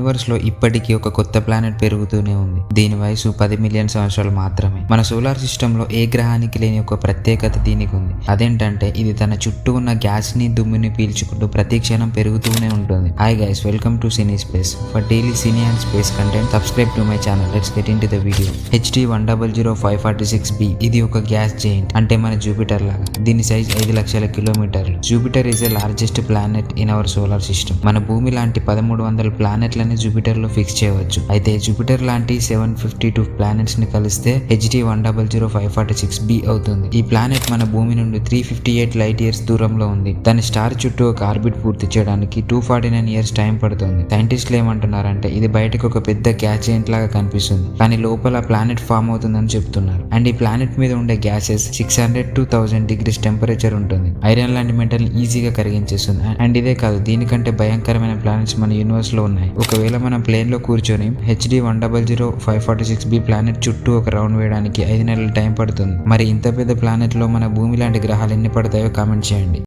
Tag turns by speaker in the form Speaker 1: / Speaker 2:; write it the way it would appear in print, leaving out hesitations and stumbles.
Speaker 1: Universe లో ఇప్పటికీ ఒక కొత్త ప్లానెట్ పెరుగుతూనే ఉంది. దీని వయసు 10 మిలియన్ సంవత్సరాలు మాత్రమే. మన సోలార్ సిస్టమ్ లో ఏ గ్రహానికి లేని ఒక ప్రత్యేకత దీనికి ఉంది. అదేంటంటే ఇది తన చుట్టూ ఉన్న గ్యాస్ ని దుమ్ముని పీల్చుకుంటూ ప్రతి క్షణం పెరుగుతూనే ఉంటుంది. Hi guys, welcome to cine space. For daily cine and space content subscribe to my channel. Let's get into the video. HD 100546b ఇది ఒక గ్యాస్ జైంట్, అంటే మన జూపిటర్ లాగా. దీని సైజ్ 5 లక్షల కిలోమీటర్లు. Jupiter is the largest planet in our solar system. మన భూమి లాంటి 1300 ప్లానెట్లని జూపిటర్ లో ఫిక్స్ చేయవచ్చు. అయితే జూపిటర్ లాంటి 752 ప్లానెట్స్ ని కలిస్తే HD 100546b అవుతుంది. ఈ ప్లానెట్ మన భూమి నుండి 358 లైట్ ఇయర్స్ దూరంలో ఉంది. దాని స్టార్ చుట్టూ ఒక ఆర్బిట్ పూర్తి చేయడానికి 249 ఇయర్స్ టైం పడుతుంది. సైంటిస్టులు ఏమంటున్నారంటే ఇది బయటకు ఒక పెద్ద గ్యాస్ జైంట్ లాగా కనిపిస్తుంది, కానీ లోపల ప్లానెట్ ఫామ్ అవుతుందని చెప్తున్నారు. అండ్ ఈ ప్లానెట్ మీద ఉండే గ్యాసెస్ 600 to 1000 degrees టెంపరేచర్ ఉంటుంది. ఐరన్ లాంటి మెటల్ ఈజీగా కరిగించేస్తుంది. అండ్ ఇదే కాదు, దీనికంటే భయంకరమైన ప్లానెట్స్ మన యూనివర్స్ లో ఉన్నాయి. ఒకవేళ మనం ప్లేన్ లో కూర్చొని HD 100546b ప్లానెట్ చుట్టూ ఒక రౌండ్ వేయడానికి 5 నెలల టైం పడుతుంది. మరి ఇంత పెద్ద ప్లానెట్ లో మన భూమి లాంటి గ్రహాలు ఎన్ని పడతాయో కామెంట్ చేయండి.